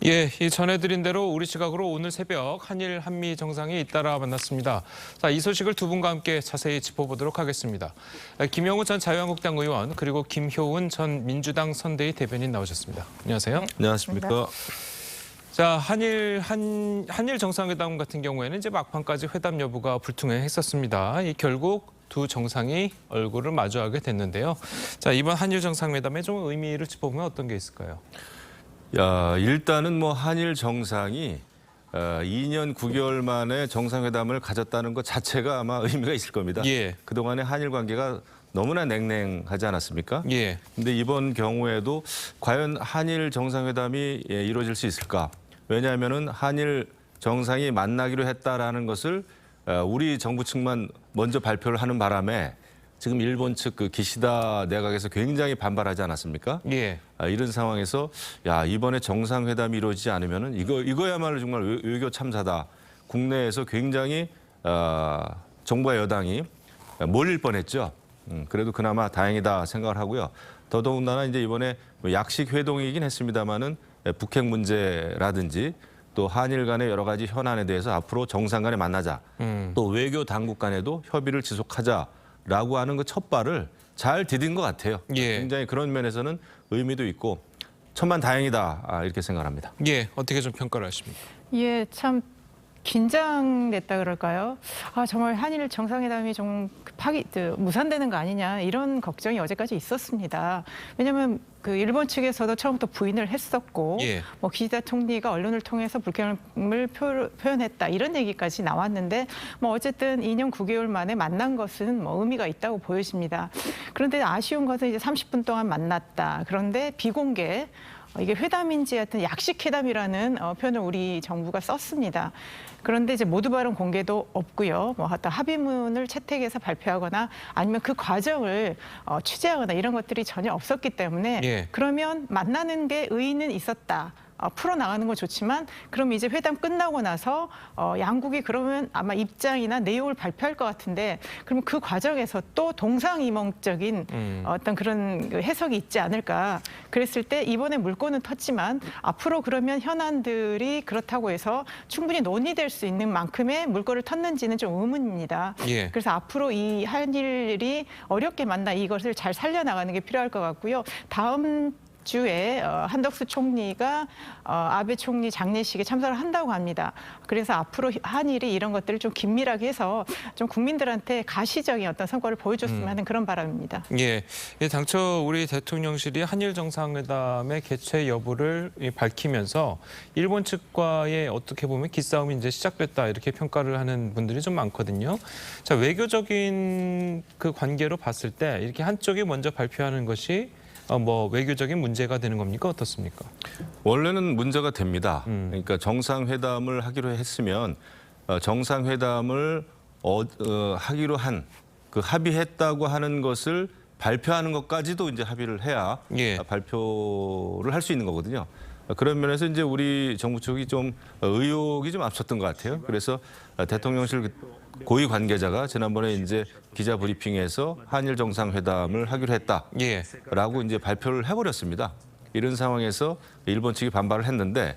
예, 이 전해드린 대로 우리 시각으로 오늘 새벽 한일 한미 정상이 잇따라 만났습니다. 자, 이 소식을 두 분과 함께 자세히 짚어보도록 하겠습니다. 김영우 전 자유한국당 의원 그리고 김효은 전 민주당 선대위 대변인 나오셨습니다. 안녕하세요. 안녕하십니까. 자, 한일 정상회담 같은 경우에는 이제 막판까지 회담 여부가 불투명했었습니다. 결국 두 정상이 얼굴을 마주하게 됐는데요. 자, 이번 한일 정상회담의 좀 의미를 짚어보면 어떤 게 있을까요? 일단은 한일 정상이 2년 9개월 만에 정상회담을 가졌다는 것 자체가 아마 의미가 있을 겁니다. 예. 그동안의 한일 관계가 너무나 냉랭하지 않았습니까? 예. 근데 이번 경우에도 과연 한일 정상회담이 이루어질 수 있을까? 왜냐하면은 한일 정상이 만나기로 했다라는 것을 우리 정부 측만 먼저 발표를 하는 바람에 지금 일본 측 기시다 내각에서 굉장히 반발하지 않았습니까? 예. 이런 상황에서 이번에 정상회담이 이루어지지 않으면은 이거야말로 정말 외교 참사다. 국내에서 굉장히 정부와 여당이 몰릴 뻔했죠. 그래도 그나마 다행이다 생각을 하고요. 더더군다나 이제 이번에 약식 회동이긴 했습니다만은 북핵 문제라든지 또 한일 간의 여러 가지 현안에 대해서 앞으로 정상 간에 만나자. 또 외교 당국 간에도 협의를 지속하자라고 하는 그 첫발을 잘 디딘 것 같아요. 예. 굉장히 그런 면에서는 의미도 있고 천만다행이다 이렇게 생각합니다. 예, 어떻게 좀 평가를 하십니까? 예, 참 긴장됐다 그럴까요? 정말 한일 정상회담이 좀 무산되는 거 아니냐 이런 걱정이 어제까지 있었습니다. 왜냐하면 그 일본 측에서도 처음부터 부인을 했었고, 예. 기시다 총리가 언론을 통해서 불쾌감을 표현했다 이런 얘기까지 나왔는데, 어쨌든 2년 9개월 만에 만난 것은 의미가 있다고 보여집니다. 그런데 아쉬운 것은 이제 30분 동안 만났다. 그런데 비공개. 이게 회담인지 하여튼 약식 회담이라는 표현을 우리 정부가 썼습니다. 그런데 이제 모두 발언 공개도 없고요. 하여튼 합의문을 채택해서 발표하거나 아니면 그 과정을 취재하거나 이런 것들이 전혀 없었기 때문에 예. 그러면 만나는 게 의의는 있었다. 풀어나가는 건 좋지만 그럼 이제 회담 끝나고 나서 양국이 그러면 아마 입장이나 내용을 발표할 것 같은데 그럼 그 과정에서 또 동상이몽적인 어떤 그런 해석이 있지 않을까. 그랬을 때 이번에 물꼬는 텄지만 앞으로 그러면 현안들이 그렇다고 해서 충분히 논의될 수 있는 만큼의 물꼬를 텄는지는 좀 의문입니다. 예. 그래서 앞으로 이 한일이 어렵게 만나 이것을 잘 살려나가는 게 필요할 것 같고요. 다음 주에 한덕수 총리가 아베 총리 장례식에 참석을 한다고 합니다. 그래서 앞으로 한일이 이런 것들을 좀 긴밀하게 해서 좀 국민들한테 가시적인 어떤 성과를 보여줬으면 하는 그런 바람입니다. 예, 당초 우리 대통령실이 한일 정상회담의 개최 여부를 밝히면서 일본 측과의 어떻게 보면 기싸움이 이제 시작됐다 이렇게 평가를 하는 분들이 좀 많거든요. 자, 외교적인 그 관계로 봤을 때 이렇게 한쪽이 먼저 발표하는 것이 외교적인 문제가 되는 겁니까? 어떻습니까? 원래는 문제가 됩니다. 그러니까 정상회담을 하기로 했으면 정상회담을 하기로 한 그 합의했다고 하는 것을 발표하는 것까지도 이제 합의를 해야 예. 발표를 할 수 있는 거거든요. 그런 면에서 이제 우리 정부 측이 좀 의욕이 좀 앞섰던 것 같아요. 그래서 대통령실 고위 관계자가 지난번에 이제 기자 브리핑에서 한일 정상회담을 하기로 했다라고 이제 발표를 해버렸습니다. 이런 상황에서 일본 측이 반발을 했는데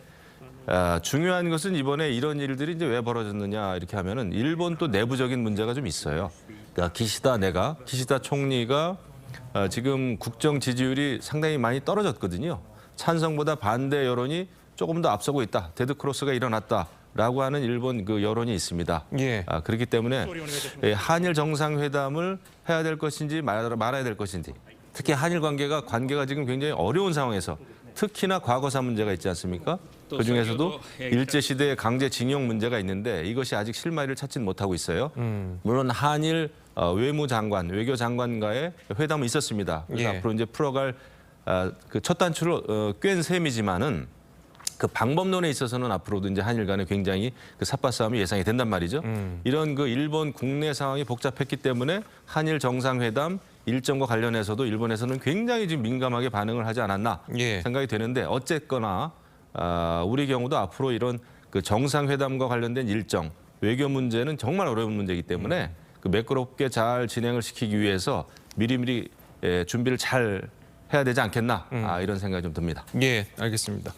중요한 것은 이번에 이런 일들이 이제 왜 벌어졌느냐 이렇게 하면은 일본 또 내부적인 문제가 좀 있어요. 그러니까 기시다 총리가 지금 국정 지지율이 상당히 많이 떨어졌거든요. 찬성보다 반대 여론이 조금 더 앞서고 있다. 데드크로스가 일어났다라고 하는 일본 그 여론이 있습니다. 예. 그렇기 때문에 한일 정상회담을 해야 될 것인지 말아야 될 것인지 특히 한일 관계가 지금 굉장히 어려운 상황에서 특히나 과거사 문제가 있지 않습니까? 그중에서도 일제시대의 강제징용 문제가 있는데 이것이 아직 실마리를 찾지는 못하고 있어요. 물론 한일 외교장관과의 회담은 있었습니다. 그래서 예. 앞으로 이제 풀어갈 그 첫 단추를 꿰는 셈이지만은 그 방법론에 있어서는 앞으로도 이제 한일 간에 굉장히 그 삿바싸움이 예상이 된단 말이죠. 이런 그 일본 국내 상황이 복잡했기 때문에 한일 정상회담 일정과 관련해서도 일본에서는 굉장히 지금 민감하게 반응을 하지 않았나 예. 생각이 되는데 어쨌거나 우리 경우도 앞으로 이런 그 정상회담과 관련된 일정 외교 문제는 정말 어려운 문제이기 때문에 그 매끄럽게 잘 진행을 시키기 위해서 미리미리 준비를 잘 해야 되지 않겠나 이런 생각이 좀 듭니다. 예, 알겠습니다.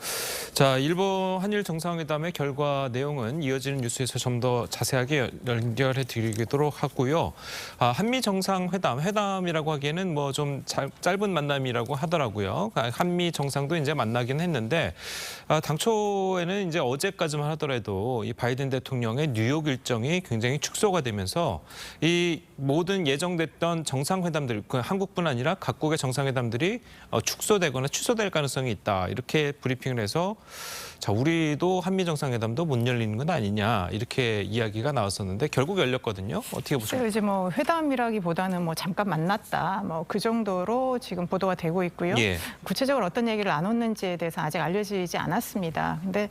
자, 일본 한일 정상회담의 결과 내용은 이어지는 뉴스에서 좀 더 자세하게 연결해 드리도록 하고요. 한미 정상회담, 회담이라고 하기에는 뭐 좀 짧은 만남이라고 하더라고요. 한미 정상도 이제 만나긴 했는데 당초에는 이제 어제까지만 하더라도 이 바이든 대통령의 뉴욕 일정이 굉장히 축소가 되면서 이 모든 예정됐던 정상회담들, 한국뿐 아니라 각국의 정상회담들이 축소되거나 취소될 가능성이 있다. 이렇게 브리핑을 해서 자, 우리도 한미 정상회담도 못 열리는 건 아니냐 이렇게 이야기가 나왔었는데 결국 열렸거든요. 어떻게 보세요? 이제 뭐 회담이라기보다는 뭐 잠깐 만났다, 뭐 그 정도로 지금 보도가 되고 있고요. 예. 구체적으로 어떤 얘기를 나눴는지에 대해서 아직 알려지지 않았습니다. 근데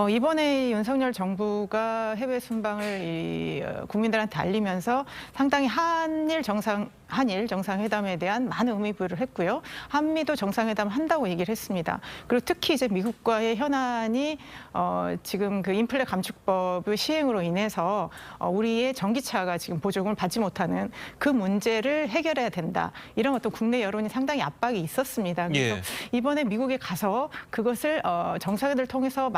이번에 윤석열 정부가 해외 순방을 국민들한테 알리면서 상당히 한일 정상회담에 대한 많은 의미 부여를 했고요. 한미도 정상회담 한다고 얘기를 했습니다. 그리고 특히 이제 미국과의 현안이 지금 그 인플레 감축법의 시행으로 인해서 우리의 전기차가 지금 보조금을 받지 못하는 그 문제를 해결해야 된다. 이런 어떤 국내 여론이 상당히 압박이 있었습니다. 그래서 예. 이번에 미국에 가서 그것을 정상회담을 통해서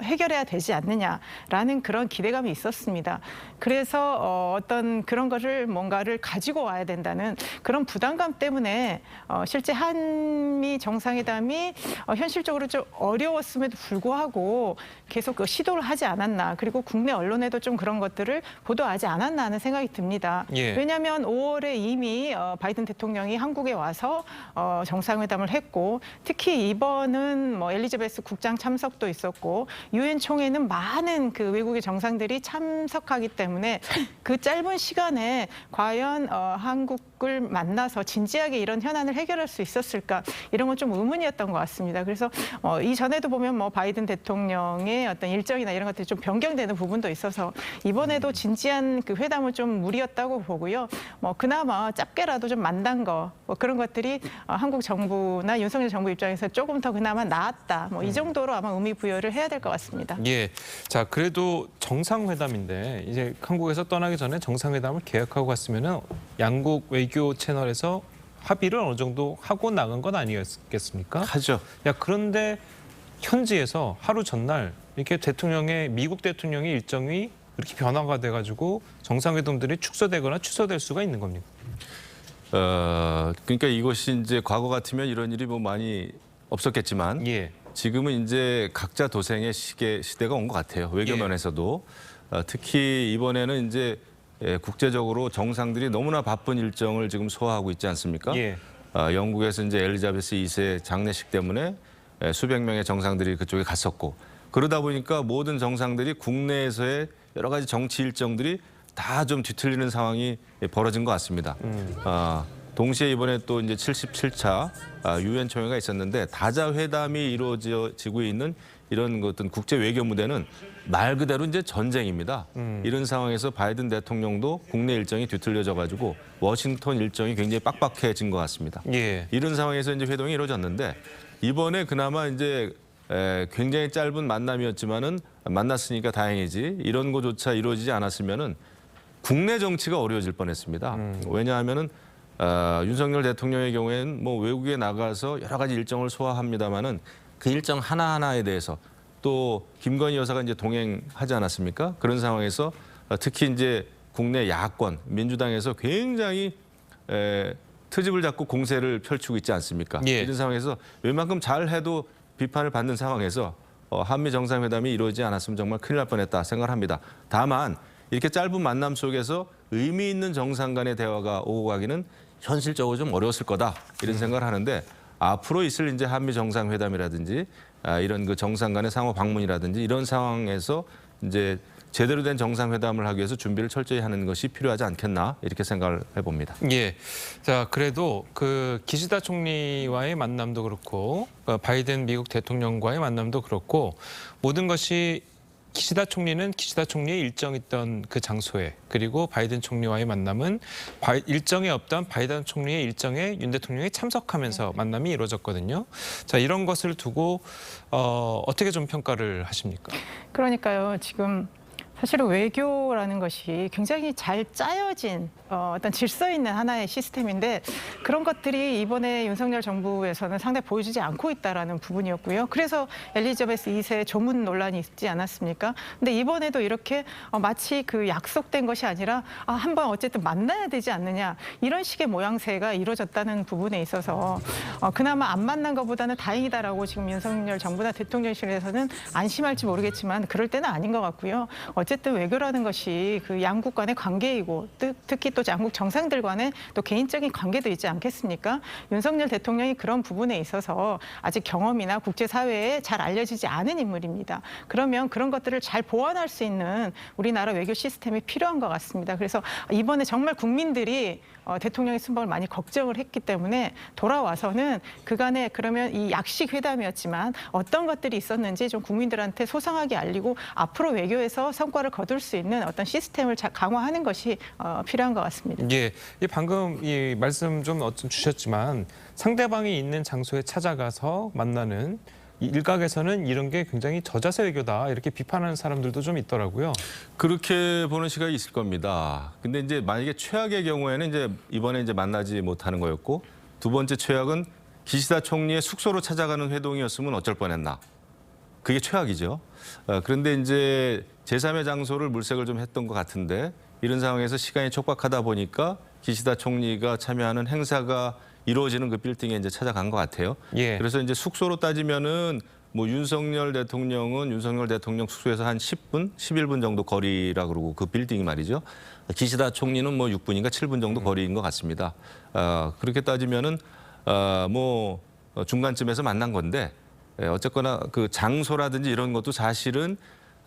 해결해야 되지 않느냐라는 그런 기대감이 있었습니다. 그래서 어떤 그런 것을 뭔가를 가지고 와야 된다는 그런 부담감 때문에 실제 한미 정상회담이 현실적으로 좀 어려웠음에도 불구하고 계속 그 시도를 하지 않았나. 그리고 국내 언론에도 좀 그런 것들을 보도하지 않았나 하는 생각이 듭니다. 예. 왜냐하면 5월에 이미 바이든 대통령이 한국에 와서 정상회담을 했고 특히 이번은 뭐 엘리자베스 국장 참석도 있었고 유엔 총회는 많은 그 외국의 정상들이 참석하기 때문에 그 짧은 시간에 과연 한국을 만나서 진지하게 이런 현안을 해결할 수 있었을까 이런 건 좀 의문이었던 것 같습니다. 그래서 이전에도 보면 뭐 바이든 대통령의 어떤 일정이나 이런 것들이 좀 변경되는 부분도 있어서 이번에도 진지한 그 회담은 좀 무리였다고 보고요. 뭐 그나마 짧게라도 좀 만난 거 뭐 그런 것들이 한국 정부나 윤석열 정부 입장에서 조금 더 그나마 나았다. 뭐 이 정도로 아마 의미 부여를 해야 될 것 같습니다. 예. 자, 그래도 정상회담인데 이제 한국에서 떠나기 전에 정상회담을 계획하고 갔으면은 양국 외교 채널에서 합의를 어느 정도 하고 나간 건 아니었겠습니까? 하죠. 야, 그런데 현지에서 하루 전날 이렇게 미국 대통령의 일정이 이렇게 변화가 돼가지고 정상회담들이 축소되거나 취소될 수가 있는 겁니까? 그러니까 이것이 이제 과거 같으면 이런 일이 뭐 많이 없었겠지만 예. 지금은 이제 각자 도생의 시대가 온 것 같아요. 외교 예. 면에서도 특히 이번에는 이제 국제적으로 정상들이 너무나 바쁜 일정을 지금 소화하고 있지 않습니까? 예. 영국에서 이제 엘리자베스 2세 장례식 때문에 수백 명의 정상들이 그쪽에 갔었고 그러다 보니까 모든 정상들이 국내에서의 여러 가지 정치 일정들이 다 좀 뒤틀리는 상황이 벌어진 것 같습니다. 동시에 이번에 또 이제 77차 유엔 총회가 있었는데 다자 회담이 이루어지고 있는 이런 어떤 국제 외교 무대는 말 그대로 이제 전쟁입니다. 이런 상황에서 바이든 대통령도 국내 일정이 뒤틀려져 가지고 워싱턴 일정이 굉장히 빡빡해진 것 같습니다. 예. 이런 상황에서 이제 회동이 이루어졌는데 이번에 그나마 이제 굉장히 짧은 만남이었지만은 만났으니까 다행이지 이런 거조차 이루어지지 않았으면은 국내 정치가 어려워질 뻔했습니다. 왜냐하면은 윤석열 대통령의 경우에는 뭐 외국에 나가서 여러 가지 일정을 소화합니다만은 그 일정 하나하나에 대해서 또 김건희 여사가 이제 동행하지 않았습니까? 그런 상황에서 특히 이제 국내 야권 민주당에서 굉장히 트집을 잡고 공세를 펼치고 있지 않습니까? 예. 이런 상황에서 웬만큼 잘해도 비판을 받는 상황에서 한미 정상회담이 이루어지지 않았으면 정말 큰일 날 뻔했다 생각을 합니다. 다만 이렇게 짧은 만남 속에서 의미 있는 정상 간의 대화가 오고 가기는 현실적으로 좀 어려웠을 거다 이런 생각을 하는데 앞으로 있을 이제 한미 정상회담이라든지 이런 그 정상 간의 상호 방문이라든지 이런 상황에서 이제 제대로 된 정상회담을 하기 위해서 준비를 철저히 하는 것이 필요하지 않겠나 이렇게 생각을 해봅니다. 예. 자, 그래도 그 기시다 총리와의 만남도 그렇고 바이든 미국 대통령과의 만남도 그렇고 모든 것이 기시다 총리는 기시다 총리의 일정 있던 그 장소에 그리고 바이든 총리와의 만남은 일정에 없던 바이든 총리의 일정에 윤 대통령이 참석하면서 만남이 이루어졌거든요. 자, 이런 것을 두고 어떻게 좀 평가를 하십니까? 그러니까요. 지금 사실은 외교라는 것이 굉장히 잘 짜여진 어떤 질서 있는 하나의 시스템인데 그런 것들이 이번에 윤석열 정부에서는 상당히 보여주지 않고 있다라는 부분이었고요. 그래서 엘리자베스 2세 조문 논란이 있지 않았습니까? 근데 이번에도 이렇게 마치 그 약속된 것이 아니라 한번 어쨌든 만나야 되지 않느냐 이런 식의 모양새가 이루어졌다는 부분에 있어서 그나마 안 만난 것보다는 다행이다라고 지금 윤석열 정부나 대통령실에서는 안심할지 모르겠지만 그럴 때는 아닌 것 같고요. 어쨌든 외교라는 것이 그 양국 간의 관계이고 특히 또 양국 정상들 간의 또 개인적인 관계도 있지 않겠습니까? 윤석열 대통령이 그런 부분에 있어서 아직 경험이나 국제사회에 잘 알려지지 않은 인물입니다. 그러면 그런 것들을 잘 보완할 수 있는 우리나라 외교 시스템이 필요한 것 같습니다. 그래서 이번에 정말 국민들이 대통령의 순방을 많이 걱정을 했기 때문에 돌아와서는 그간에 그러면 이 약식 회담이었지만 어떤 것들이 있었는지 좀 국민들한테 소상하게 알리고 앞으로 외교에서 성과를 거둘 수 있는 어떤 시스템을 강화하는 것이 필요한 것 같습니다. 예, 이 방금 이 말씀 좀 주셨지만 상대방이 있는 장소에 찾아가서 만나는 이 일각에서는 이런 게 굉장히 저자세 외교다 이렇게 비판하는 사람들도 좀 있더라고요. 그렇게 보는 시각이 있을 겁니다. 근데 이제 만약에 최악의 경우에는 이제 이번에 이제 만나지 못하는 거였고 두 번째 최악은 기시다 총리의 숙소로 찾아가는 회동이었으면 어쩔 뻔했나. 그게 최악이죠. 그런데 이제 제3의 장소를 물색을 좀 했던 것 같은데 이런 상황에서 시간이 촉박하다 보니까 기시다 총리가 참여하는 행사가 이루어지는 그 빌딩에 이제 찾아간 것 같아요. 예. 그래서 이제 숙소로 따지면은 뭐 윤석열 대통령은 윤석열 대통령 숙소에서 한 10분, 11분 정도 거리라 그러고 그 빌딩이 말이죠. 기시다 총리는 뭐 6분인가 7분 정도 거리인 것 같습니다. 그렇게 따지면은 뭐 중간쯤에서 만난 건데 어쨌거나 그 장소라든지 이런 것도 사실은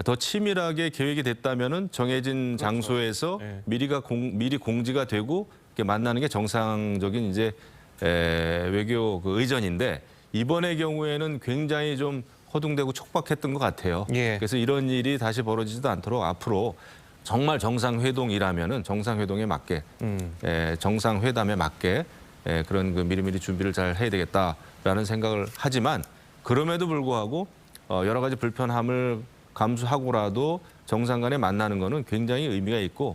더 치밀하게 계획이 됐다면은 정해진 그렇죠. 장소에서 네. 미리 공지가 되고 이렇게 만나는 게 정상적인 이제 외교 그 의전인데 이번의 경우에는 굉장히 좀 허둥대고 촉박했던 것 같아요. 예. 그래서 이런 일이 다시 벌어지지도 않도록 앞으로 정말 정상회동이라면은 정상회동에 맞게 정상회담에 맞게 그런 그 미리미리 준비를 잘 해야 되겠다라는 생각을 하지만 그럼에도 불구하고 여러 가지 불편함을 감수하고라도 정상 간에 만나는 거는 굉장히 의미가 있고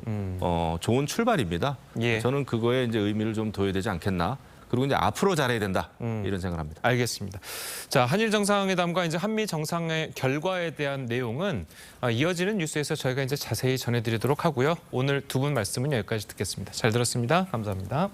좋은 출발입니다. 예. 저는 그거에 이제 의미를 좀 둬야 되지 않겠나. 그리고 이제 앞으로 잘해야 된다. 이런 생각을 합니다. 알겠습니다. 자, 한일 정상회담과 이제 한미 정상회 결과에 대한 내용은 이어지는 뉴스에서 저희가 이제 자세히 전해드리도록 하고요. 오늘 두 분 말씀은 여기까지 듣겠습니다. 잘 들었습니다. 감사합니다.